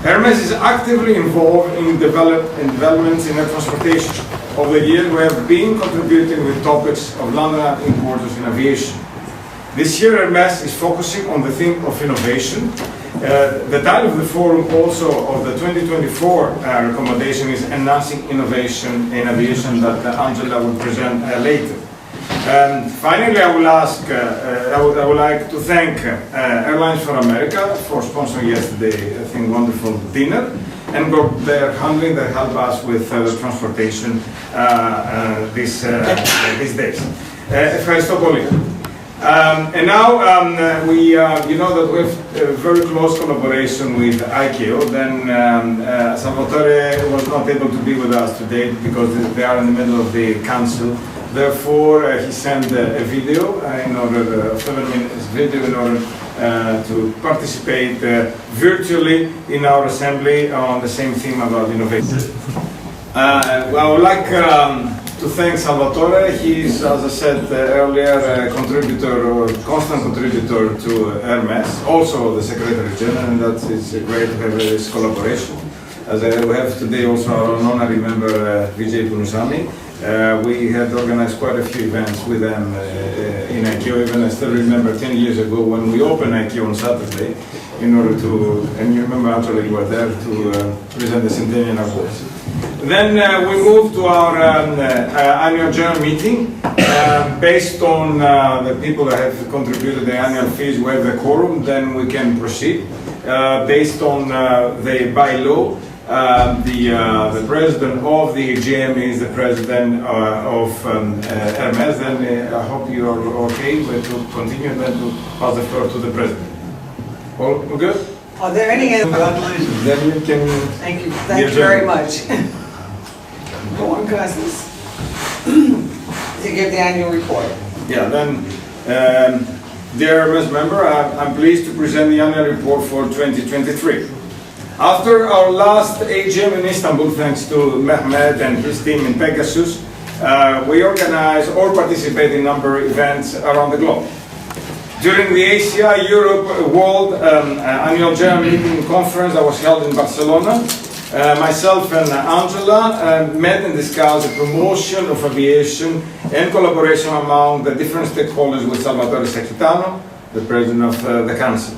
Hermes is actively involved in developments in air transportation. Over the years, we have been contributing with topics of London importance in aviation. This year, Hermes is focusing on the theme of innovation. The title of the forum also of the 2024 recommendation is Enhancing Innovation in Aviation that Angela will present later. Finally, I would like to thank Airlines for America for sponsoring yesterday, I think, wonderful dinner, and their handling that helped us with the transportation these days. Ευχαριστώ πολύ. And now you know that we have a very close collaboration with ICAO. Then Salvatore was not able to be with us today because they are in the middle of the council. Therefore, he sent a video in order, 7 minutes video in order to participate virtually in our assembly on the same theme about innovation. I would like to thank Salvatore. He is, as I said earlier, a contributor or constant contributor to Hermes, also the Secretary General, and that is great to have this collaboration. As we have today also our honorary member, Vijay Punusami. We had organized quite a few events with them in ICAO. Even I still remember 10 years ago when we opened ICAO on Saturday in order to, and you remember actually you were there to present the Centennial Awards. Then we moved to our annual general meeting. Based on the people that have contributed the annual fees, we have the quorum, then we can proceed. Based on the bylaw, the president of the AGM is the president of Hermes. Then I hope you are okay to continue and then to pass the floor to the president. All good? Are there any other? Congratulations. Then you can. Thank you very much. Go on, Cousins. To give the annual report. Yeah, then, dear Hermes member, I'm pleased to present the annual report for 2023. After our last AGM in Istanbul, thanks to Mehmet and his team in Pegasus, we organize or participate in a number of events around the globe. During the Asia Europe World Annual General Meeting Conference that was held in Barcelona, myself and Angela met and discussed the promotion of aviation and collaboration among the different stakeholders with Salvatore Sakitano, the president of the council.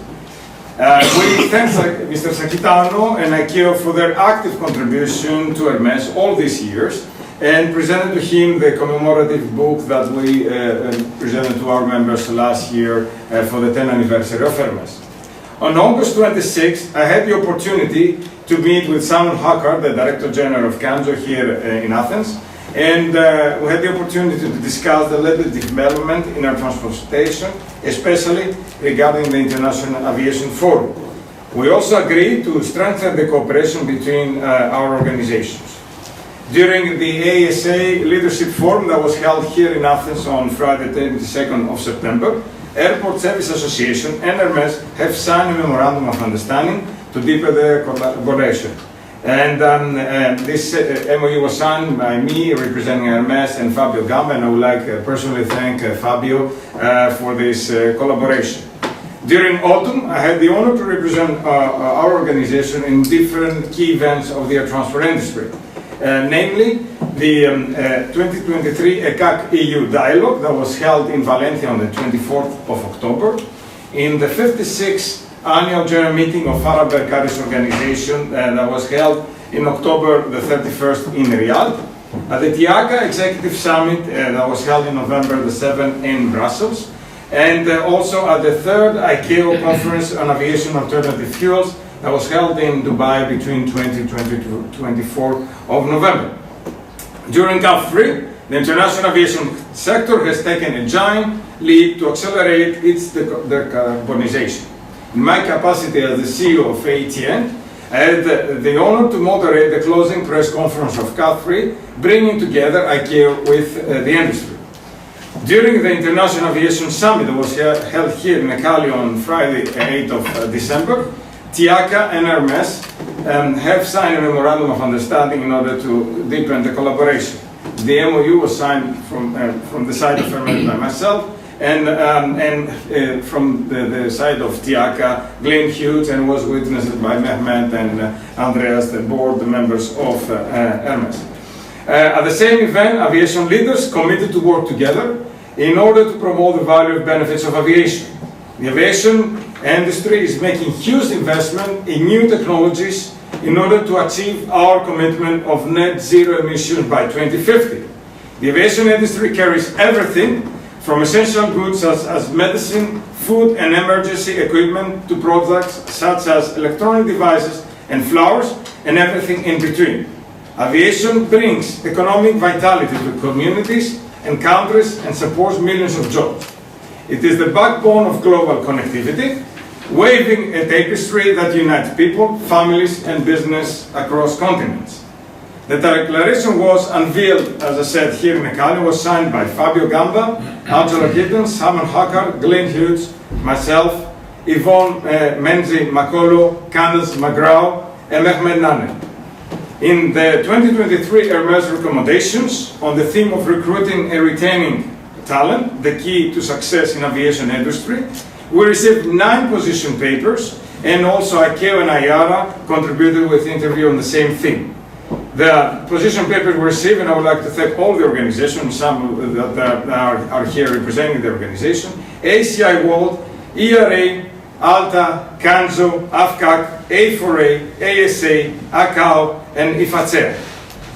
We thank Mr. Sakitano and ICAO for their active contribution to Hermes all these years and presented to him the commemorative book that we presented to our members last year for the 10th anniversary of Hermes. On August 26th, I had the opportunity to meet with Simon Hackard, the Director General of Kanjo here in Athens, and we had the opportunity to discuss the latest development in our transportation, especially regarding the International Aviation Forum. We also agreed to strengthen the cooperation between our organizations. During the ASA Leadership Forum that was held here in Athens on Friday, 22nd of September, Airport Service Association and Hermes have signed a memorandum of understanding to deepen their collaboration. And this MOU was signed by me, representing Hermes, and Fabio Gamba, and I would like to personally thank Fabio for this collaboration. During autumn, I had the honor to represent our organization in different key events of the air transport industry. Namely, the 2023 ECAC EU Dialogue that was held in Valencia on the 24th of October, in the 56th Annual General Meeting of Arab Air Carriers Organization that was held in October the 31st in Riyadh, at the TIACA Executive Summit that was held in November the 7th in Brussels, and also at the 3rd ICAO Conference on Aviation Alternative Fuels that was held in Dubai between 2020 to 24 of November. During CAF3, the international aviation sector has taken a giant leap to accelerate its decarbonization. In my capacity as the CEO of ATN, I had the honor to moderate the closing press conference of CAF3, bringing together ICAO with the industry. During the International Aviation Summit that was held here in Cali on Friday, 8th of December, TIACA and Hermes have signed a memorandum of understanding in order to deepen the collaboration. The MOU was signed from the side of Hermes by myself and from the side of Tiaka, Glenn Hughes, and was witnessed by Mehmet and Andreas, the board members of Hermes. At the same event, aviation leaders committed to work together in order to promote the value and benefits of aviation. The aviation industry is making huge investment in new technologies in order to achieve our commitment of net zero emissions by 2050. The aviation industry carries everything from essential goods such as medicine, food and emergency equipment to products such as electronic devices and flowers and everything in between. Aviation brings economic vitality to communities and countries and supports millions of jobs. It is the backbone of global connectivity, waving a tapestry that unites people, families and business across continents. The declaration was unveiled, as I said, here in Italy, was signed by Fabio Gamba, Angela Giddens, Simon Hucker, Glenn Hughes, myself, Yvonne Menzi Makolo, Candace McGraw, and Mehmet Nane. In the 2023 Hermes recommendations on the theme of recruiting and retaining talent, the key to success in aviation industry, we received 9 position papers, and also ICAO and IATA contributed with interview on the same theme. The position papers were received, and I would like to thank all the organizations, some that are here representing the organization, ACI World, ERA, ALTA, CANZO, AFCAC, A4A, ASA, ACAO, and IFACEA.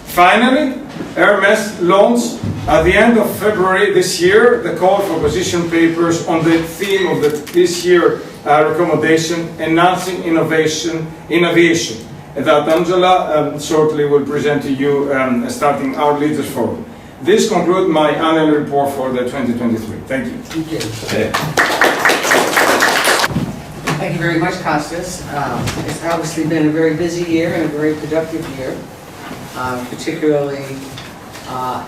Finally, Hermes launched at the end of February this year the call for position papers on the theme of this year recommendation, enhancing innovation in aviation, that Angela shortly will present to you starting our Leaders Forum. This concludes my annual report for the 2023. Thank you. Thank you. Thank you very much, Kostas. It's obviously been a very busy year and a very productive year, particularly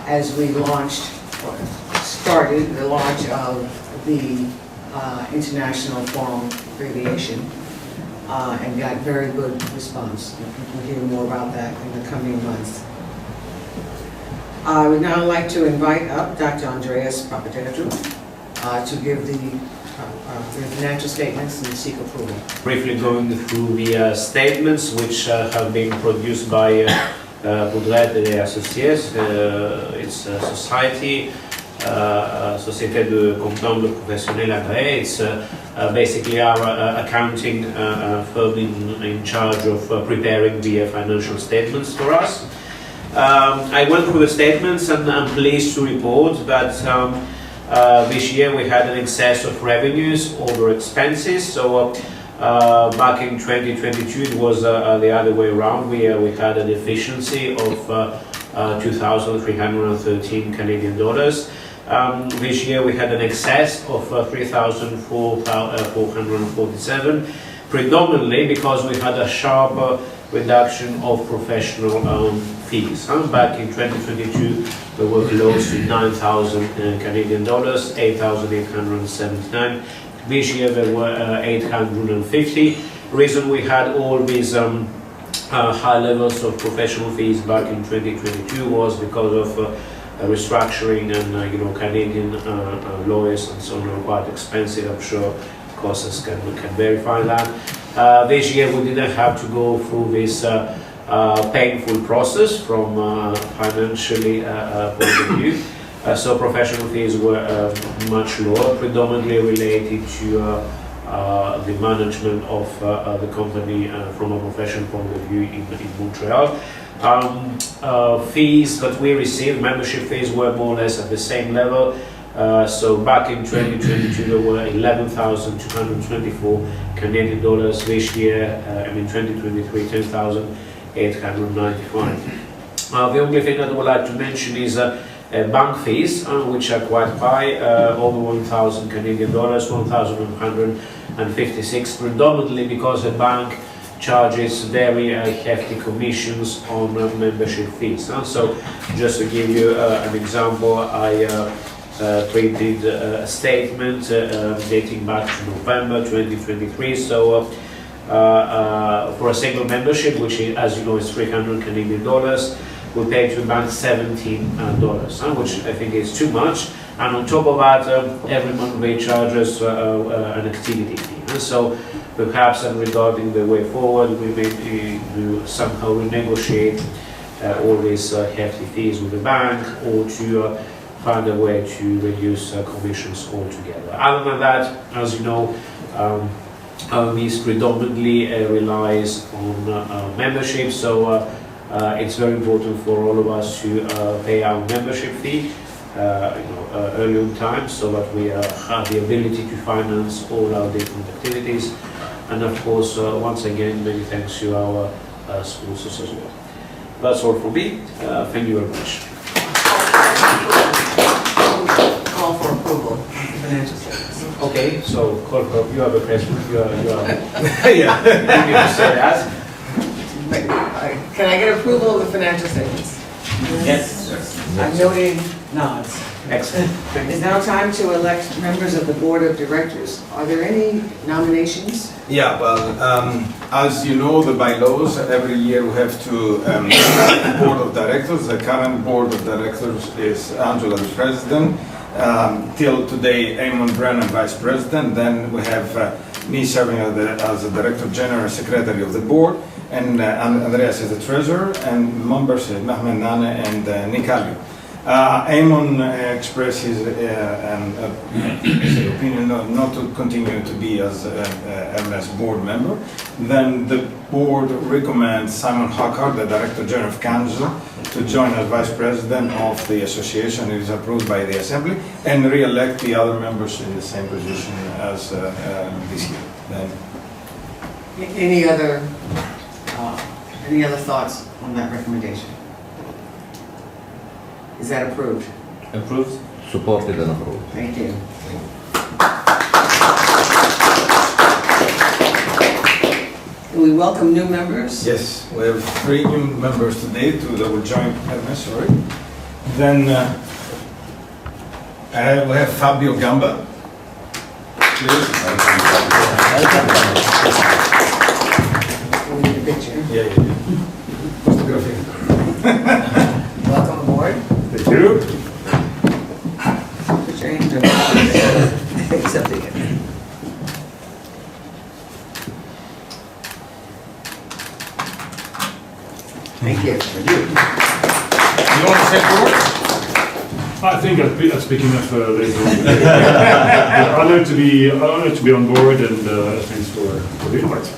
as we started the launch of the International Forum for Aviation, and got very good response. We'll hear more about that in the coming months. I would now like to invite up Dr. Andreas Papageorgiou to give the financial statements and seek approval. Briefly going through the statements which have been produced by Boudret et Associés, it's a society, Société de Comptables Professionnels Agréés. It's basically our accounting firm in charge of preparing the financial statements for us. I went through the statements and I'm pleased to report that this year we had an excess of revenues over expenses. So back in 2022 it was the other way around. We had a deficiency of 2,313 Canadian dollars. This year we had an excess of 3,447, predominantly because we had a sharp reduction of professional fees. Back in 2022 we were close to 9,000 Canadian dollars, 8,879. This year there were 850. The reason we had all these high levels of professional fees back in 2022 was because of restructuring and Canadian lawyers and so on are quite expensive. I'm sure Kostas can verify that. This year we didn't have to go through this painful process from financially point of view. So professional fees were much lower, predominantly related to the management of the company from a professional point of view in Montreal. Fees that we received, membership fees, were more or less at the same level. So back in 2022 there were 11,224 Canadian dollars. This year, in 2023, 10,895. The only thing that I would like to mention is bank fees, which are quite high, over 1,000 Canadian dollars, 1,156, predominantly because the bank charges very hefty commissions on membership fees. So just to give you an example, I printed a statement dating back to November 2023. So for a single membership, which is, as you know, is 300 Canadian dollars, we pay to the bank $17, which I think is too much. And on top of that, every month they charge us an activity fee. And so perhaps regarding the way forward, we may do somehow renegotiate all these hefty fees with the bank, or to find a way to reduce commissions altogether. Other than that, as you know, Hermes predominantly relies on membership, so it's very important for all of us to pay our membership fee early on time, so that we have the ability to finance all our different activities. And of course, once again, many thanks to our sponsors as well. That's all from me. Thank you very much. Call for approval of the financial statements. Okay, so Korko, you have a question. You are Yeah. you need to say that. Can I get approval of the financial statements? Yes. I'm noting nods. Excellent. It's now time to elect members of the board of directors. Are there any nominations? Yeah, well, as you know, the bylaws, every year we have to board of directors. The current board of directors is Angela, the president. Till today, Eamon Brennan, vice president. Then we have me serving as the director general secretary of the board, and Andreas is the treasurer, and members is Mehmet Nane and Nikalio. Eamon expressed his opinion not to continue to be as Hermes board member. Then the board recommends Simon Hockhart, the Director General of Council, to join as Vice President of the association. It is approved by the Assembly, and re-elect the other members in the same position as this year. Then, Any other thoughts on that recommendation? Is that approved? Approved. Supported and approved. Thank you. We welcome new members. yes, we have 3 new members today that will join Hermes. Sorry. Then we have Fabio Gamba. Please. We need a picture. Yeah. Photography. Welcome aboard. Thank you. Put your hand on accepting it. Thank you. You want to say a word? I think I'll speak enough later. Honored to be on board, and thanks for the invite.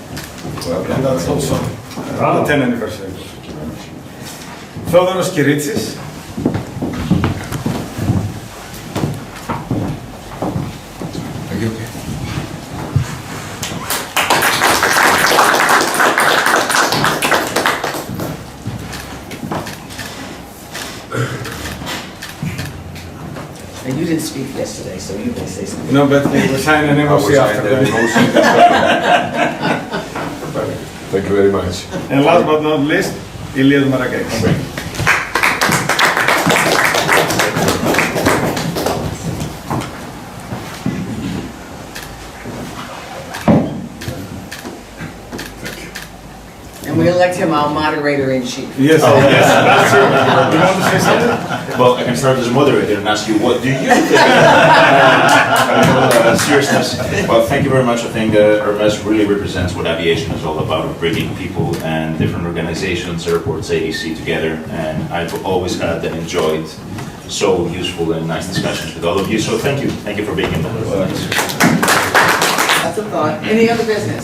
And that's also Wow. the 10th anniversary. Theodoros Kiritsis. Thank you. And you didn't speak yesterday, so you can say something. No, but we will sign an MOC after that. Thank you very much. And last but not least, Ilias Maragakis. And we elect him our moderator in chief. Yes, yes, that's true. You want to say something? Well, I can start as a moderator and ask you, what do you think? Seriousness. Well, thank you very much. I think Hermes really represents what aviation is all about, of bringing people and different organizations, airports, AEC together. And I've always had and enjoyed so useful and nice discussions with all of you. So thank you. Thank you for being involved. That's a thought. Any other business?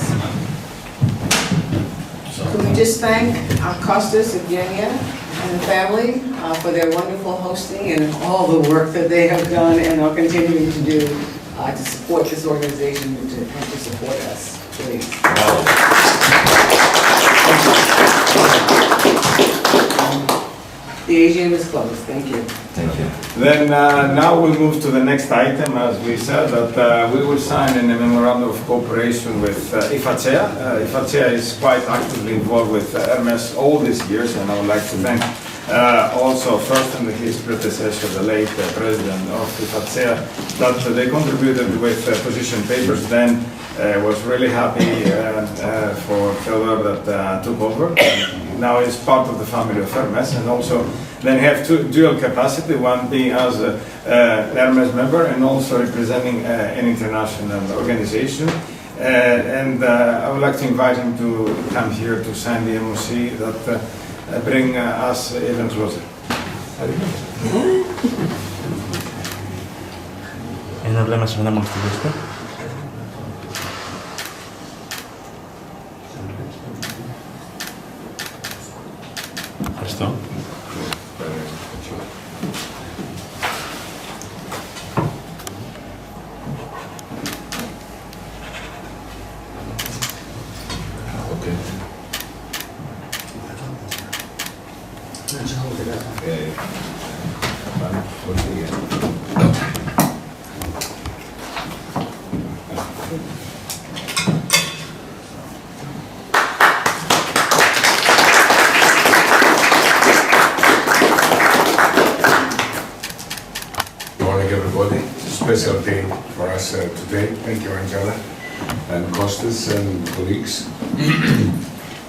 Could we just thank Costas, Evgenia, and the family for their wonderful hosting and all the work that they have done and are continuing to do to support this organization and to help to support us, please. The AGM is closed. Thank you. Thank you. Then now we'll move to the next item, as we said, that we will sign a memorandum of cooperation with IFACEA. IFACEA is quite actively involved with Hermes all these years, and I would like to thank also first and his predecessor, the late president of IFACEA, that they contributed with position papers. Then was really happy for Theodore that took over. Now he's part of the family of Hermes, and also then have dual capacity, one being as a Hermes member and also representing an international organization. And I would like to invite him to come here to sign the MOC that bring us even closer. Ένα βλέμμα σε ένα μορφωτικό. Ευχαριστώ. Okay. Why don't you hold it up? Good morning, everybody. It's a special day for us today. Thank you, Angela, and Kostas and colleagues.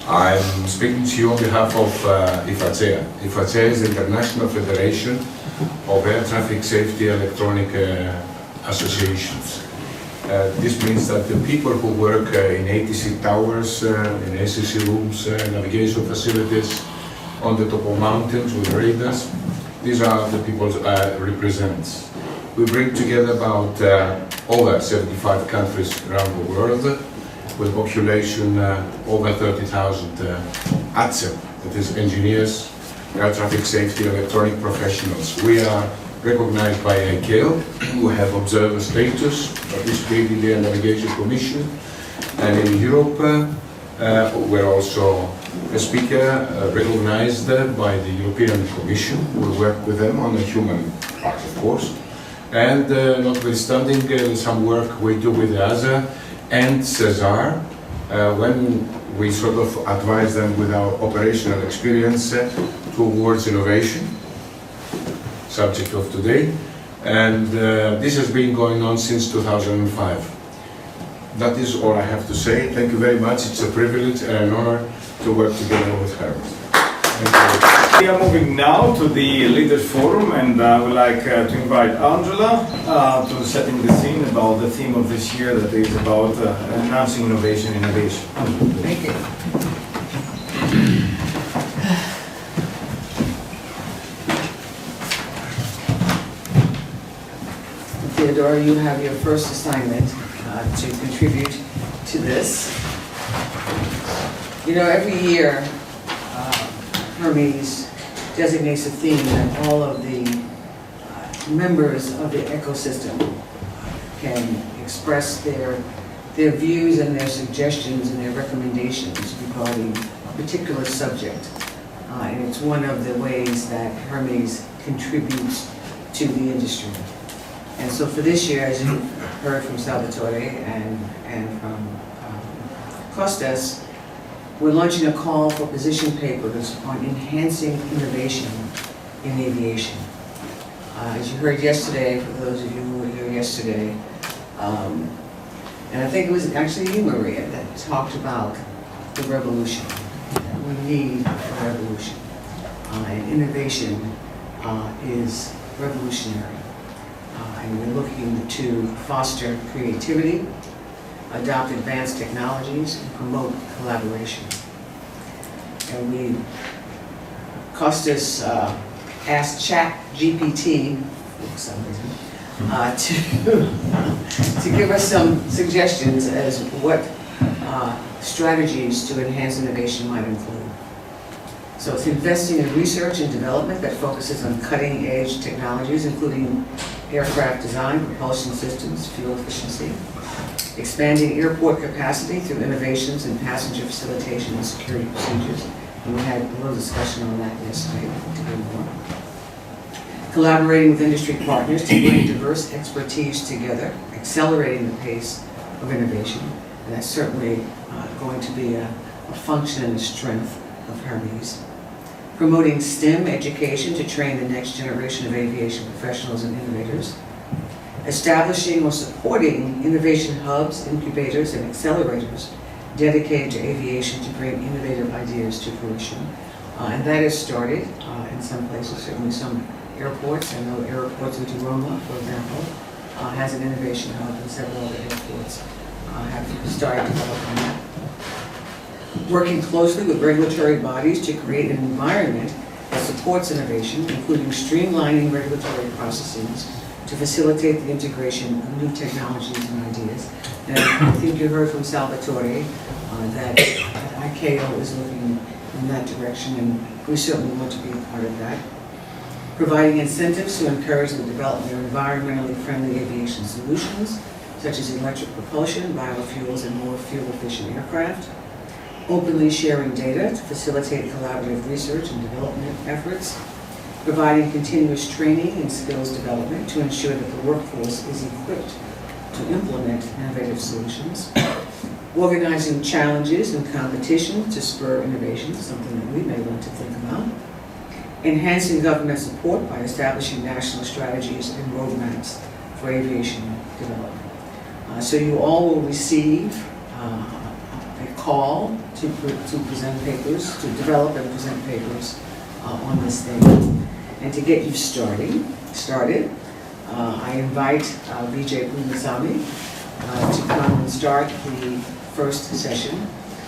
I'm speaking to you on behalf of IFACEA. IFACEA is the International Federation of Air Traffic Safety Electronic Associations. This means that the people who work in ATC towers, in ACC rooms, navigation facilities, on the top of mountains with radars, these are the people represents. We bring together about over 75 countries around the world, with population over 30,000 ATSEM, that is engineers, air traffic safety, electronic professionals. We are recognized by ICAO, who have observer status, participating in the Navigation Commission, and in Europe, we're also a speaker recognized by the European Commission. We work with them on the human part, of course, and notwithstanding some work we do with EASA and CESAR, when we sort of advise them with our operational experience towards innovation, subject of today, and this has been going on since 2005. That is all I have to say. Thank you very much. It's a privilege and an honor to work together with Hermes. We are moving now to the Leaders Forum, and I would like to invite Angela to setting the scene about the theme of this year, that is about enhancing innovation. Thank you. Theodore, you have your first assignment to contribute to this. You know, every year, Hermes designates a theme that all of the members of the ecosystem can express their views and their suggestions and their recommendations regarding a particular subject. And it's one of the ways that Hermes contributes to the industry. And so for this year, as you heard from Salvatore and from Kostas, we're launching a call for position papers on enhancing innovation in aviation. As you heard yesterday, for those of you who were here yesterday, and I think it was actually you, Maria, that talked about the revolution. We need a revolution. And innovation is revolutionary. And we're looking to foster creativity, adopt advanced technologies, and promote collaboration. And Kostas asked ChatGPT, for some reason, to give us some suggestions as what strategies to enhance innovation might include. So it's investing in research and development that focuses on cutting-edge technologies, including aircraft design, propulsion systems, fuel efficiency, expanding airport capacity through innovations in passenger facilitation and security procedures. And we had a little discussion on that yesterday to hear more. Collaborating with industry partners to bring diverse expertise together, accelerating the pace of innovation. And that's certainly going to be a function and a strength of Hermes. promoting STEM education to train the next generation of aviation professionals and innovators, establishing or supporting innovation hubs, incubators, and accelerators dedicated to aviation to bring innovative ideas to fruition. And that has started in some places, certainly some airports. I know airports into Roma, for example, has an innovation hub, and several other airports have started developing that. Working closely with regulatory bodies to create an environment that supports innovation, including streamlining regulatory processes to facilitate the integration of new technologies and ideas. And I think you heard from Salvatore that ICAO is looking in that direction, and we certainly want to be a part of that. Providing incentives to encourage the development of environmentally friendly aviation solutions, such as electric propulsion, biofuels, and more fuel-efficient aircraft. Openly sharing data to facilitate collaborative research and development efforts. Providing continuous training and skills development to ensure that the workforce is equipped to implement innovative solutions. Organizing challenges and competitions to spur innovation, something that we may want to think about. Enhancing government support by establishing national strategies and roadmaps for aviation development. So you all will receive a call to present papers, to develop and present papers on this thing. And to get you started, I invite Vijay Punnasamy to come and start the first session,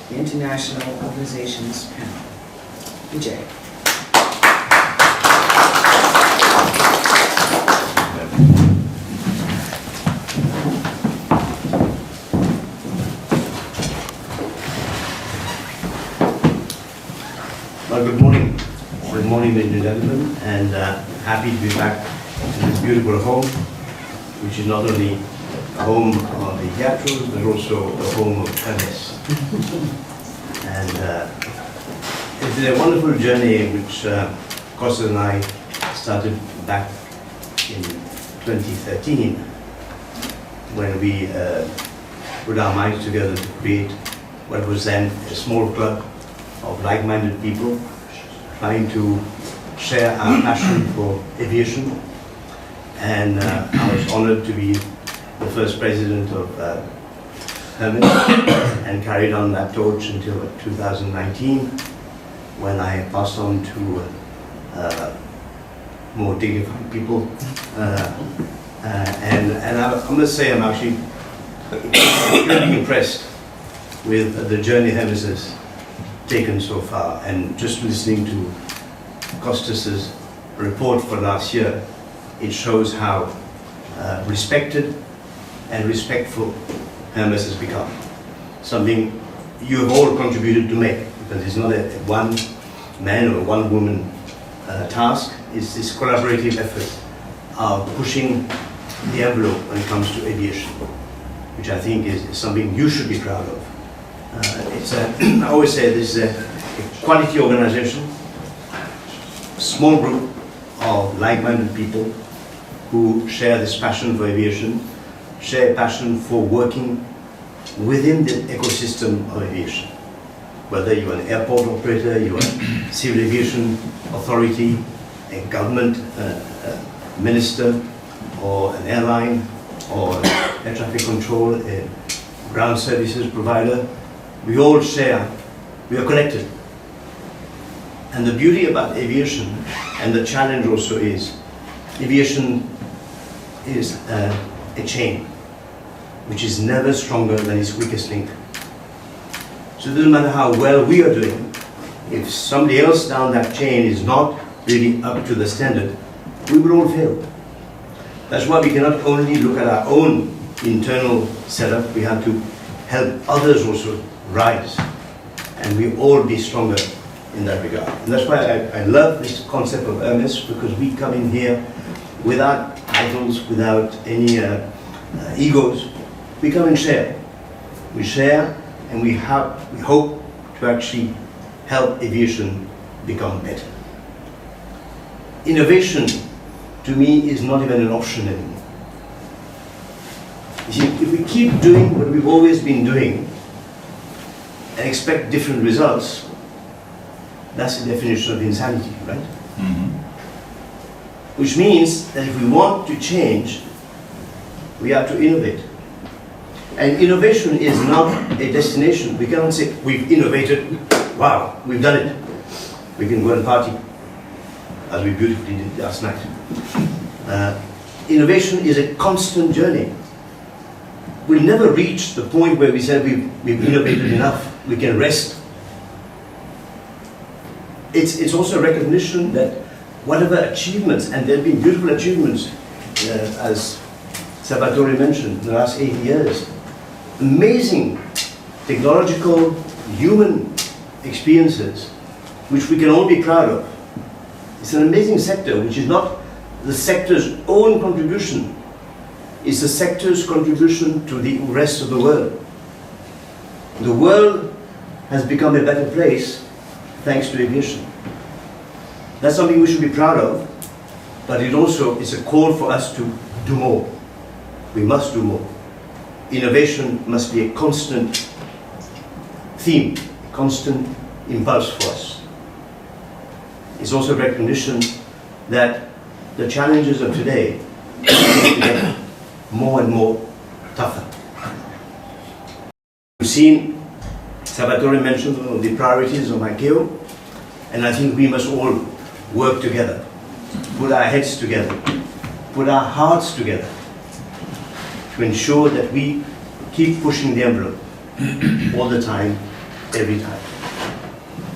the International Organizations Panel. Vijay. Well, good morning. Good morning, ladies and gentlemen, and happy to be back in this beautiful home, which is not only a home of the Teatros, but also the home of Hermes. And it's a wonderful journey which Costa and I started back in 2013, when we put our minds together to create what was then a small club of like-minded people trying to share our passion for aviation. And I was honored to be the first president of Hermes and carried on that torch until 2019, when I passed on to more dignified people. And I must say I'm actually really impressed with the journey Hermes has taken so far, and just listening to Costas's report for last year, it shows how respected and respectful Hermes has become. Something you have all contributed to make, because it's not a one man or one woman task. It's this collaborative effort of pushing the envelope when it comes to aviation, which I think is something you should be proud of. I always say this is a quality organization, small group of like-minded people who share this passion for aviation, share a passion for working within the ecosystem of aviation. Whether you're an airport operator, you're a civil aviation authority, a government minister, or an airline, or air traffic control, a ground services provider, we all share, we are connected. And the beauty about aviation, and the challenge also is, aviation is a chain, which is never stronger than its weakest link. So it doesn't matter how well we are doing, if somebody else down that chain is not really up to the standard, we will all fail. That's why we cannot only look at our own internal setup, we have to help others also rise, and we all be stronger in that regard. And that's why I love this concept of Hermes, because we come in here without titles, without any egos. We come and share. We share, and we hope to actually help aviation become better. Innovation, to me, is not even an option anymore. You see, if we keep doing what we've always been doing and expect different results, That's the definition of insanity, right? Which means that if we want to change, we have to innovate. And innovation is not a destination. We cannot say, we've innovated, wow, we've done it. We can go and party, as we beautifully did last night. Innovation is a constant journey. We'll never reach the point where we said we've innovated enough, we can rest. It's also a recognition that whatever achievements, and there have been beautiful achievements, as Salvatore mentioned, in the last 80 years, amazing technological, human experiences, which we can all be proud of. It's an amazing sector, which is not the sector's own contribution, it's the sector's contribution to the rest of the world. The world has become a better place thanks to aviation. That's something we should be proud of, but it also is a call for us to do more. We must do more. Innovation must be a constant theme, a constant impulse for us. It's also recognition that the challenges of today get more and more tougher. We've seen, Salvatore mentioned the priorities of ICAO, and I think we must all work together, put our heads together, put our hearts together to ensure that we keep pushing the envelope all the time, every time.